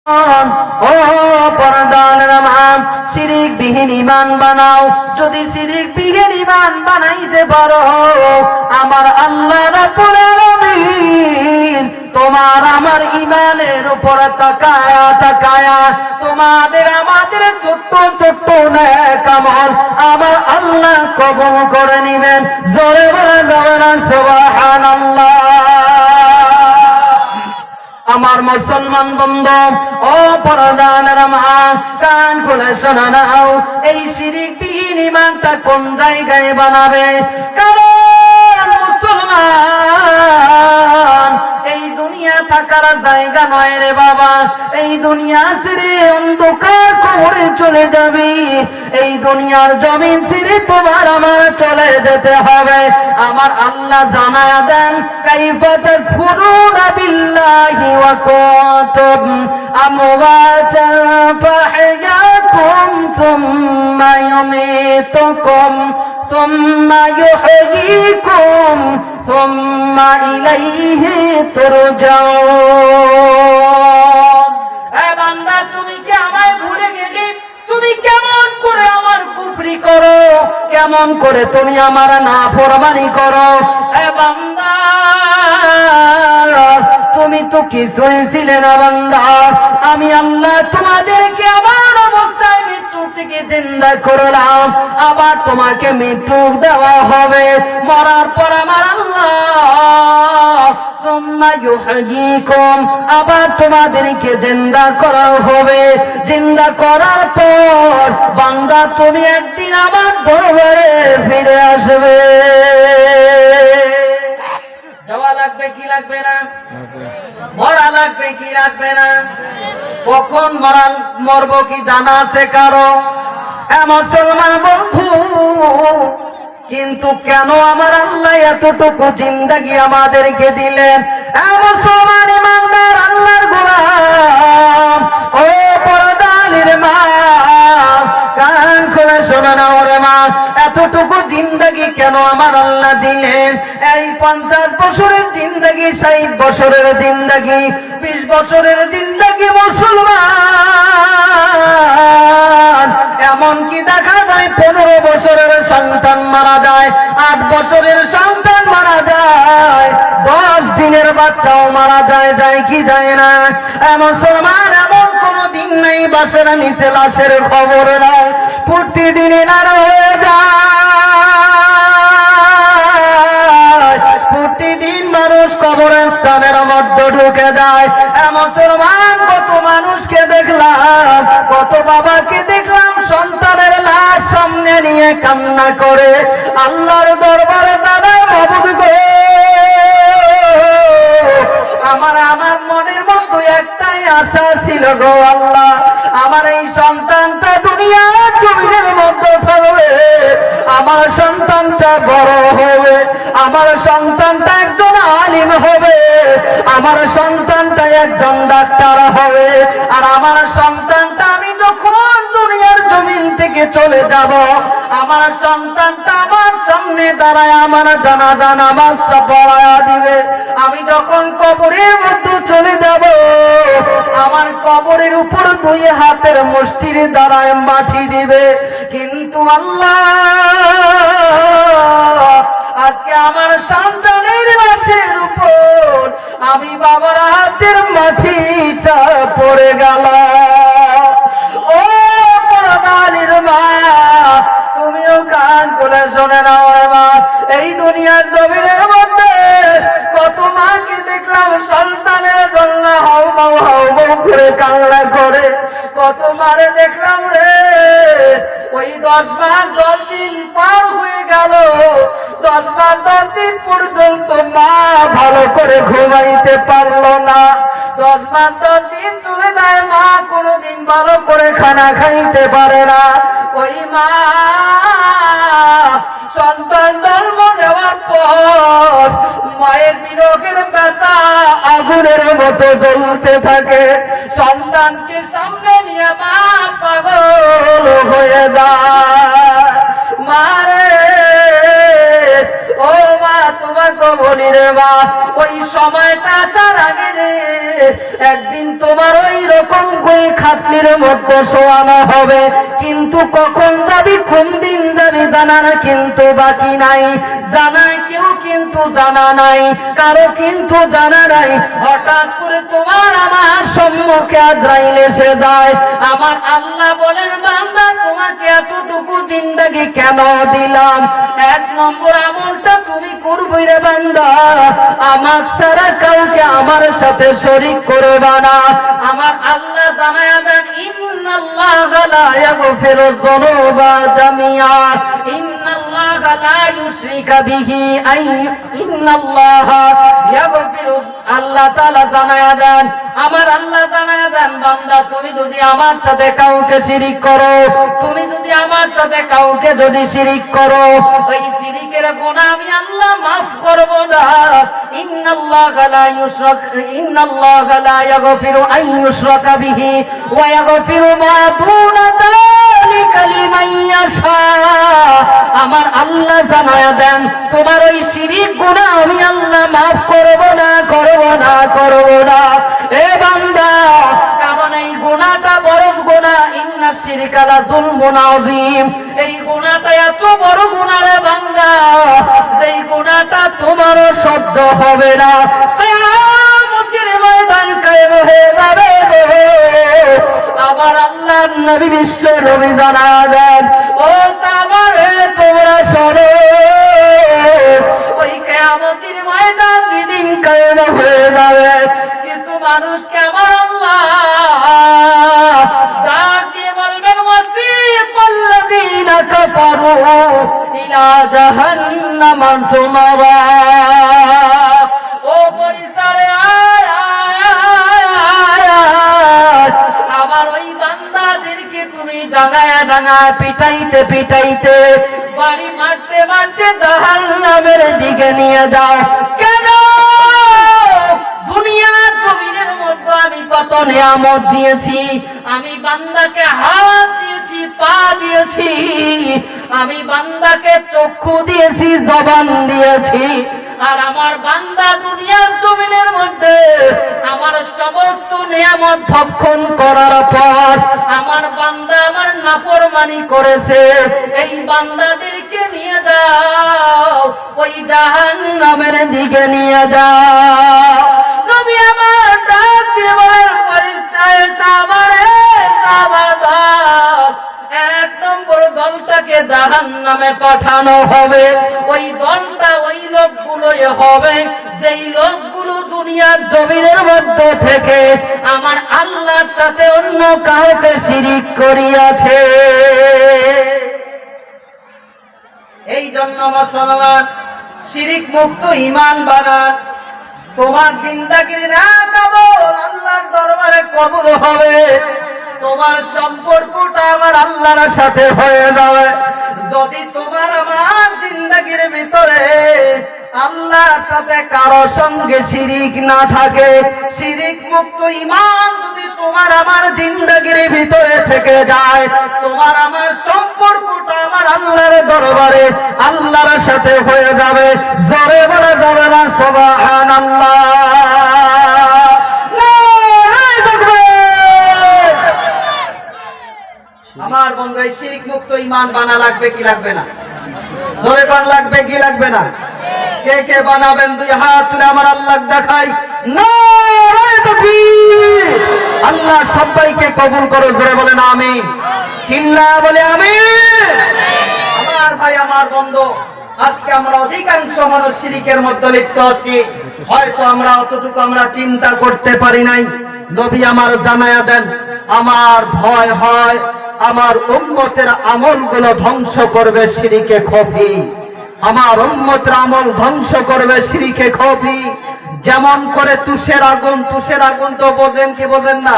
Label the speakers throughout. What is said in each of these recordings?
Speaker 1: ও পরদানের মা, শিরিক বিহীন ঈমান বানাও। যদি শিরিক বিহীন ঈমান বানাইতে পারো, আমার আল্লাহ রাব্বুল আলামিন তোমার আমার ঈমানের উপর তাকায়া তাকায়া তোমাদের আমাদের ছোট্ট ছোট্ট নেক আমল আমার আল্লাহ কবুল করে নিবেন। জোরে বলে যাবে না সুবহানাল্লাহ। আমার মুসলমান বন্ধু, ও পরদানের মা, কান খুলে শোনা নাও, এই শিরিক বিহীন ঈমানটা কোন জায়গায় বানাবে? কারণ মুসলমান এই দুনিয়া থাকার জায়গা নয় রে বাবা। এই দুনিয়া ছেড়ে অন্ধকার কবরে চলে যাবি। এই দুনিয়ার জমিন ছেড়ে তোমার আমার চলে যেতে হবে। আমার আল্লাহ জানায়া দেন, কাইফা তাকফুরুনা বিল্লাহি ওয়া কুনতুম আমওয়াতান ফাহইয়াকুম সুম্মা ইউমীতুকুম সুম্মা ইউহয়ীকুম সুম্মা ইলাইহি তুরজাউন। এ বান্দা, তুমি কি আমায় ভুলে গেলে? তুমি কেমন করে আমার কুফরি করো? কেমন করে তুমি আমার নাফরমানি করো? এ বান্দা, তুমি তো কিছুই ছিলে না বান্দা। আমি আল্লাহ তোমাদেরকে আমার অবস্থায় মৃত্যু থেকে জিন্দা করলাম, আবার তোমাকে মৃত্যু দেওয়া হবে। মরার পর আমার আল্লাহ সুম্মা ইউহয়ীকুম, আবার তোমাদেরকে জিন্দা করা হবে। জিন্দা করার পর বান্দা তুমি একদিন আবার দরবারে ফিরে আসবে। যাওয়া লাগবে কি লাগবে না? মরা লাগবে কি লাগবে না? কখন মরবো কি জানা আছে কারো? মুসলমান বন্ধু, কিন্তু কেন আমার আল্লাহ এতটুকু জিন্দেগি আমাদেরকে দিলেন? মুসলমান ইমানদার আল্লাহর গোলাম, ও পরদানির মা, কান খুলে শোনা না ওরে মা, এতটুকু জিন্দেগি কেন আমার আল্লাহ দিলেন? এই 50 বছরের জিন্দেগি, 60 বছরের জিন্দেগি, 20 বছরের জিন্দেগি মুসলমান। এমনকি দেখা যায় 15 বছরের সন্তান মারা যায়, 8 বছরের সন্তান মারা যায়, 10 দিনের বাচ্চাও মারা যায়। যায় কি যায় না? মুসলমান, এমন কোন দিন নেই বাসের নিচে লাশের খবর নাই। প্রতিদিন এনারা হয়ে যায়, প্রতিদিন মানুষ কবরস্থানের মধ্যে ঢুকে যায়। মুসলমান, কত মানুষকে দেখলাম, কত বাবাকে দেখলাম সন্তানের লাশ সামনে নিয়ে কান্না করে আল্লাহর দরবারে দাঁড়ায়, মাবুদ গো, আমার মনের মধ্যে একটাই আশা ছিল গো আল্লাহ, আমার এই সন্তানটা দুনিয়ার জমিনের মধ্যে থাকবে, আমার সন্তানটা বড় হবে, আমার সন্তানটা একজন আলিম হবে, আমার সন্তানটা একজন ডাক্তার হবে, আর আমার সন্তানটা আমি যখন দুনিয়ার জমিন থেকে চলে যাব, আমার সন্তানটা আমার সামনে দাঁড়ায় আমার জানাজা নামাজটা পড়ায়া দিবে। আমি যখন কবরের মধ্যে চলে যাব, আমার কবরের উপর 2 হাতের মুষ্টির দ্বারায় মাটি দিবে। কিন্তু আল্লাহ, আজকে আমার সন্তানের লাশের উপর আমি বাবার হাতের মাটিটা পড়ে গেল। ও পরদানির মা, তুমিও কান খুলে শোনে নাও রে মা। এই দুনিয়ার জমিনের মধ্যে কত মাকে দেখলাম সন্তানের জন্য হাউমাউ হাউমাউ করে কান্না করে, কত মারে দেখলাম রে, ওই 10 মাস 10 দিন পার হয়ে গেল, 10 মাস 10 দিন পর্যন্ত মা ভালো করে ঘুমাইতে পারলো না। 10 মাস 10 দিন চলে যায়, মা কোনোদিন ভালো করে খানা খাইতে পারে না। ওই মা সন্তান জন্ম দেওয়ার পর মায়ের বিরহের ব্যথা আগুনের মতো জ্বলতে থাকে। সন্তানকে সামনে নিয়ে মা পাগল হয়ে যায়। মারে, ও মা, তোমাকে বলি রে মা, ওই সময়টা আসার আগে রে একদিন তোমার ওই রকম খাটলির মধ্যে শোয়ানো হবে, কিন্তু কখন যাবি কোন দিন যাবি জানার কিন্তু বাকি নাই, জানার কেউ কিন্তু জানা নাই, কারো কিন্তু জানা নাই। হঠাৎ করে তোমার আমার সম্মুখে আজরাইল এসে যায়। আমার আল্লাহ বলেন, বান্দা তোমাকে এতটুকু জিন্দেগি কেন দিলাম? এক নম্বর আমলটা তুমি করবে রে বান্দা, আমার ছাড়া কাউকে আমার সাথে শরীক করবে না। আমার আল্লাহ জানায়া দেন, ইন্নাল্লাহা লা ইয়াগফিরু যুনুবা জামিআ, ইন্নাল্লাহা লা ইউশরিকা বিহি ইন্নাল্লাহা ইয়াগফিরু। আল্লাহ তাআলা জানায়া দেন, আমার আল্লাহ জানায়া দেন, বান্দা তুমি যদি আমার সাথে কাউকে শিরিক করো, তুমি যদি আমার সাথে কাউকে যদি শিরিক করো, ওই শিরিকের গুনাহ আমি আল্লাহ মাফ করব না। ইন্নাল্লাহা লা ইয়াগফিরু আন ইউশরাকা বিহি ওয়া ইয়াগফিরু মা দুনা যালিকা লিমান ইয়াশা। আমার আল্লাহ জানায়া দেন, তোমার ওই শিরিক গুনাহ আমি আল্লাহ মাফ করব না, করব না, করব না। এ বান্দা, কারণ এই গুনাহটা বড় গুনাহ, ইন্নাশ শিরকা লা যুলমুন আযীম। এই গুনাহটা এত বড় গুনাহ রে বান্দা, যেই গুনাহটা তোমারও সহ্য হবে না। কিয়ামতের ময়দান কায়েম হয়ে যাবে। আমার আল্লাহর নবী বিশ্ব নবী জানায়া দেন, ও সাহাবারে তোমরা শোনো, ওই কিয়ামতের ময়দান যেদিন কায়েম হয়ে যাবে, কিছু মানুষকে আমার আল্লাহ ডাক দিয়ে বলবেন, ওয়াসিকাল্লাযীনা কাফারু ইলা জাহান্নামা যুমারা। ও ফেরেশতারে, আমার ওই বান্দাদেরকে তুমি ডাঙায়া ডাঙায়া পিটাইতে পিটাইতে বাড়ি মারতে মারতে জাহান্নামের দিকে নিয়ে যাও। কেন? দুনিয়ার জমিনের মধ্যে আমি কত নিয়ামত দিয়েছি, আমি বান্দাকে হাত দিয়েছি, পা দিয়েছি, আমি বান্দাকে চক্ষু দিয়েছি, জবান দিয়েছি, আর আমার বান্দা দুনিয়ার জমিনের মধ্যে আমার সমস্ত নিয়ামত ভক্ষণ করার পর আমার বান্দা আমার নাফরমানি করেছে। এই বান্দাদেরকে নিয়ে যাও, ওই জাহান্নামের দিকে নিয়ে যাও। নবী আমার ডাক দিয়ে বলেন, ফেরেশতায়ে সাবারে সাবার দাও। এক নম্বর দলটাকে জাহান্নামে পাঠানো হবে। ওই দলটা ওই লোকগুলোই হবে যেই লোকগুলো দুনিয়ার জমিনের মধ্যে থেকে আমার আল্লাহর সাথে অন্য কাউকে শিরিক করিয়াছে। এই জন্য মুসলমান, শিরিক মুক্ত ঈমান বানান। তোমার জিন্দেগির না কেবল আল্লাহর দরবারে কবুল হবে, তোমার সম্পর্কটা আমার আল্লাহর সাথে হয়ে যাবে। যদি তোমার আমার জিন্দেগির ভিতরে আল্লাহর সাথে কারো সঙ্গে শিরিক না থাকে, শিরিক মুক্ত ঈমান যদি তোমার আমার জিন্দেগির ভিতরে থেকে যায়, তোমার আমার সম্পর্কটা আমার আল্লাহর দরবারে আল্লাহর সাথে হয়ে যাবে। জোরে বলা যাবে না সুবহানাল্লাহ? আমার বন্ধু, এই শিরিক মুক্ত ঈমান বানা লাগবে কি লাগবে না? জোরে কোন লাগবে কি লাগবে না? কে কে বানাবেন? দুই হাত তুলে আমার আল্লাহ দেখাই। নারে তাকবীর! আল্লাহ সবাইকে কবুল করো। জোরে বলেন আমিন। চিল্লা বলে আমিন। আমার ভাই, আমার বন্ধু, আজকে আমরা অধিকাংশ মানুষ শিরিকের মধ্যে লিপ্ত আছি। হয়তো আমরা অতটুকু আমরা চিন্তা করতে পারি নাই। নবী আমার জানায়া দেন, আমার ভয় হয় আমার উম্মতের আমলগুলো ধ্বংস করবে শিরিকে খফি। আমার উম্মতের আমল ধ্বংস করবে শিরিকে খফি। যেমন করে তুষের আগুন, তুষের আগুন তো বোঝেন কি বোঝেন না?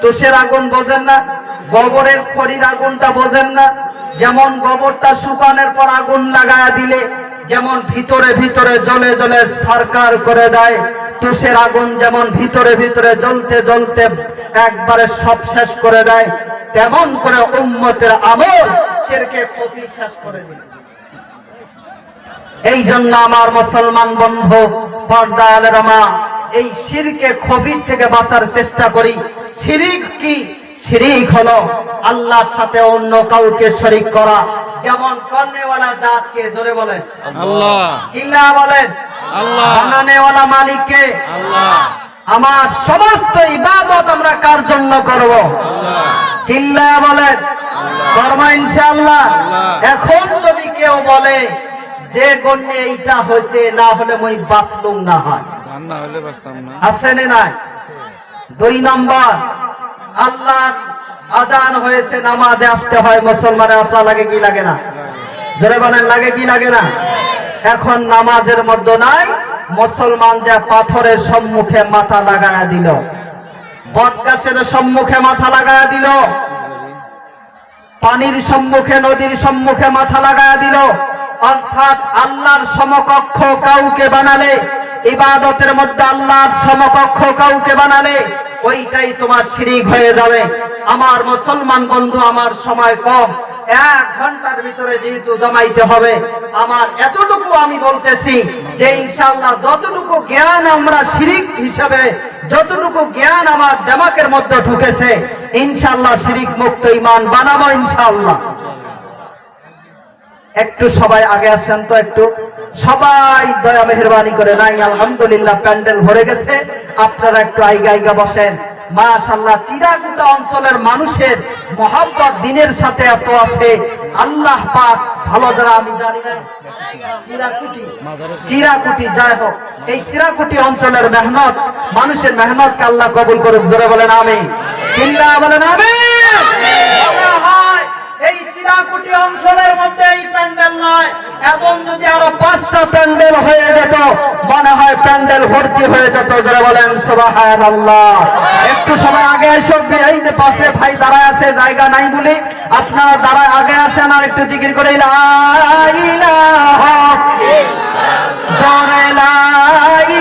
Speaker 1: তুষের আগুন বোঝেন না? গোবরের খড়ির আগুনটা বোঝেন না? যেমন গোবরটা শুকানোর পর আগুন লাগায়া দিলে যেমন ভিতরে ভিতরে জ্বলে জ্বলে সরকার করে দেয়, তুষের আগুন যেমন ভিতরে ভিতরে জ্বলতে জ্বলতে একবারে সব শেষ করে দেয়, তেমন করে উম্মতের আমল শিরকে খফি শেষ করে দিল। এই জন্য আমার মুসলমান বন্ধু, পর্দা আলের মা, এই শিরকে খফি থেকে বাঁচার চেষ্টা করি। শিরিক কি? শিরিক হলো আল্লাহর সাথে অন্য কাউকে শরীক করা। যেমন করনেওয়ালা জাতকে, জোরে বলেন
Speaker 2: আল্লাহ,
Speaker 1: চিল্লা বলেন
Speaker 2: আল্লাহ,
Speaker 1: বানানেওয়ালা মালিককে
Speaker 2: আল্লাহ,
Speaker 1: আমার সমস্ত ইবাদত আমরা কার জন্য করব? চিল্লা বলেন করব ইনশাআল্লাহ। এখন যদি কেউ বলে যে গণ্যে এইটা হয়েছে, না হলে মই বাঁচলুম না, হয়
Speaker 2: ধান না হলে বাঁচতাম না।
Speaker 1: আছে না নাই? 2 নম্বর, আল্লাহর আজান হয়েছে, নামাজে আসতে হয়, মুসলমানের আসা লাগে কি লাগে না? জোরে বলেন লাগে কি লাগে না? এখন নামাজের মধ্যে নাই, মুসলমান যে পাথরের সম্মুখে মাথা লাগায়া দিল, বটগাছের সম্মুখে মাথা লাগায়া দিল, পানির সম্মুখে, নদীর সম্মুখে মাথা লাগায়া দিল, অর্থাৎ আল্লাহর সমকক্ষ কাউকে বানালে, ইবাদতের মধ্যে আল্লাহর সমকক্ষ কাউকে বানালে ওইটাই তোমার শিরিক হয়ে যাবে। আমার মুসলমান বন্ধু, আমার সময় কম, 1 ঘন্টার ভিতরে যেহেতু জমাইতে হবে, আমার এতটুকু আমি বলতেছি যে ইনশাআল্লাহ যতটুকু জ্ঞান আমরা শিরিক হিসাবে, যতটুকু জ্ঞান আমার দিমাগের মধ্যে ঢুকেছে, ইনশাআল্লাহ শিরিক মুক্ত ঈমান বানাবো ইনশাআল্লাহ। একটু সবাই আগে আসেন তো, একটু সবাই দয়া মেহেরবানি করে। নাই আলহামদুলিল্লাহ প্যান্ডেল ভরে গেছে, আপনারা একটু আইগা আইগা বসেন। মাশাআল্লাহ, চিরাকুটা অঞ্চলের মানুষের মহব্বত দিনের সাথে এত আছে, আল্লাহ পাক ভালো যারা, আমি জানি না চিরাকুটি, যাই হোক, এই চিরাকুটি অঞ্চলের মেহনত, মানুষের মেহনতকে আল্লাহ কবুল করুক। জোরে বলেন আমিন, চিল্লা বলেন আমিন। এই চিরাকুটি অঞ্চলের মধ্যে এই প্যান্ডেল নয়, এখন যদি আরো 5টা প্যান্ডেল হয়ে যেত, মনে হয় প্যান্ডেল ভর্তি হয়ে যেত। যারা বলেন সুবহানাল্লাহ। একটু সবাই আগে এসো, এই যে পাশে ভাই দাঁড়ায় আছে, জায়গা নাই বলে আপনারা যারা আগে আসেন আর একটু জিকির করে লা ইলাহা ইল্লাল্লাহ, জোরে লা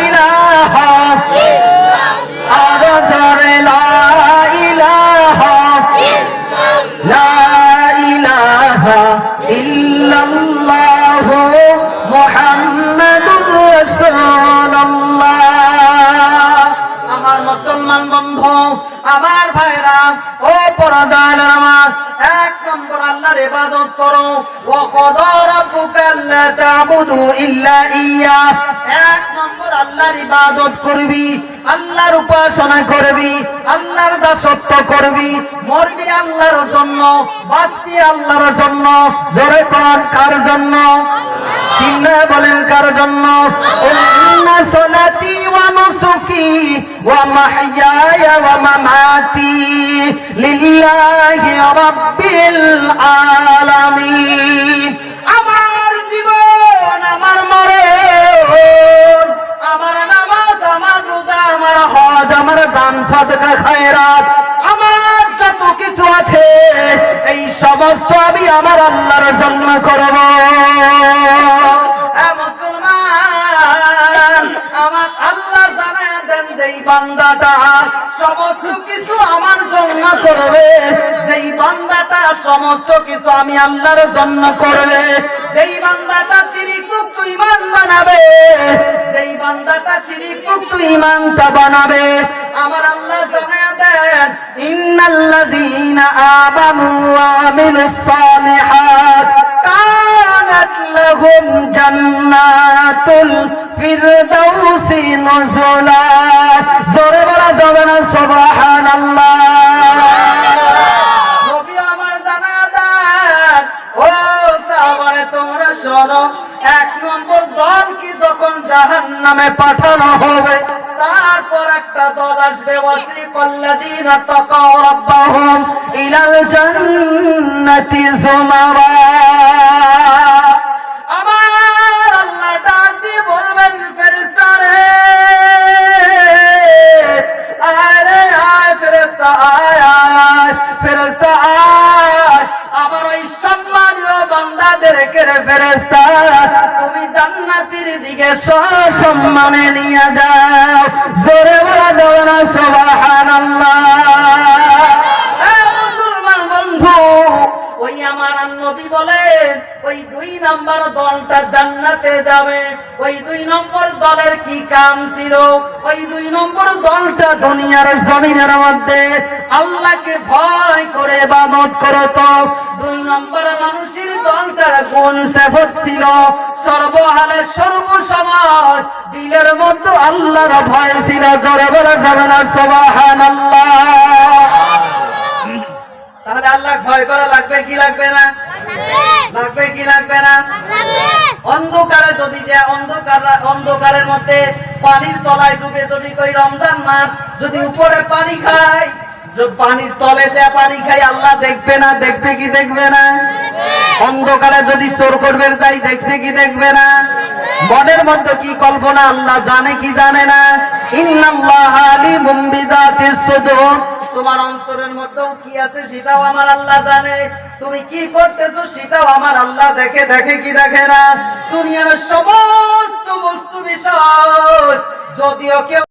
Speaker 1: ইলাহা ইল্লাল্লাহ, আরো জোরে লা ইলাহা ইল্লাল্লাহ, ইল্লাল্লাহু মুহাম্মাদুর রাসূলুল্লাহ। আমার মুসলমান বন্ধু, আমার ভাইরা, ও পরাদান, আমার 1 নম্বর আল্লাহর ইবাদত করো। ওয়া ক্বাদা রাব্বুকা আল্লা তা'বুদু ইল্লা ইয়্যা, 1 নম্বর আল্লাহর ইবাদত করবি, আল্লাহর উপাসনা করবি, আল্লাহর দাসত্ব করবি, মরবি আল্লাহর জন্য, বাঁচবি আল্লাহর জন্য। জোরে কোন কার জন্য? চিল্লা বলেন কার জন্য? ইন্না সালাতি ওয়া নুসুকি ওয়া মাহইয়ায়া ওয়া মামাতি লিল্লাহি রাব্বিল আলামিন। আমার জীবন, আমার মরণ, আমার নামাজ, আমার রোজা, আমার হজ, আমার দান সাদকা খায়রাত, আমার যত কিছু আছে, এই সমস্ত আমি আমার আল্লাহর জন্য করব। মুসলমান, আমার আল্লাহ জানায় দেন, যেই বান্দাটা সমস্ত কিছু আমার জন্য করবে, যেই বান্দাটা সমস্ত কিছু আমি আল্লাহর জন্য করবে, যেই বান্দাটা শিরিক মুক্ত ঈমান বানাবে, যেই বান্দাটা শিরিক মুক্ত ঈমানটা বানাবে, আমার আল্লাহ জানায় দেন, ইন্নাল্লাযীনা আমানু ওয়া আমিলুস সালিহাত কানাত লাহুম জান্নাতুল ফিরদাউসি নুজুলা। জোরে বলা যাবে না সুবহানাল্লাহ? নবী আমার জানায় দেন, ও সাহাবারে তোমরা শোনো, 1 নম্বর দল কি যখন জাহান্নামে পাঠানো হবে, তারপর একটা দল আসবে, ওয়াসিকাল্লাযীনা তাকাউ রাব্বাহুম ইলাল জান্নাতি যুমারা। আমার আল্লাহ ডাক দিয়ে বলবেন, ফেরেশতারে আরে আয়, ফেরেশতা আয়, আয় ফেরেশতা আয়, আমার ওই সম্মানীয় বান্দাদেরকে রে ফেরেশতা তুমি জান্নাতের দিকে সসম্মানে নিয়ে যাও। জোরে বলা যাবে না সুবহানাল্লাহ? মুসলমান বন্ধু, ওই আমার নবী বলেন, ওই ওই 2 নম্বর দলটা জান্নাতে যাবে। ওই 2 নম্বর দলের কি কাম ছিল? ওই 2 নম্বর দলটা দুনিয়ার জমিনের মধ্যে আল্লাহকে ভয় করে ইবাদত করত। 2 নম্বর মানুষের দলটার কোন সিফত ছিল? সর্বহালে সর্বসময় দিলের মধ্যে আল্লাহর ভয় ছিল। জোরে বলা যাবে না সুবহানাল্লাহ। তাহলে আল্লাহ ভয় করা লাগবে কি লাগবে না? লাগবে কি লাগবে না? অন্ধকারে যদি যে অন্ধকারের মধ্যে পানির তলায় ডুবে যদি কই রমজান মাস যদি উপরে পানি খায়, পানির তলে যে পানি খাই আল্লাহ দেখবে না? দেখবে কি দেখবে না? অন্ধকারে যদি চোর করবে যাই দেখবে কি দেখবে না? মনের মধ্যে কি কল্পনা আল্লাহ জানে কি জানে না? ইন্নাল্লাহা আলিমুম বিযাতিস সুদূর। তোমার অন্তরের মধ্যেও কি আছে সেটাও আমার আল্লাহ জানে। তুমি কি করতেছো সেটাও আমার আল্লাহ দেখে। দেখে কি দেখে না? দুনিয়ার সমস্ত বস্তু বিষয় যদিও কেউ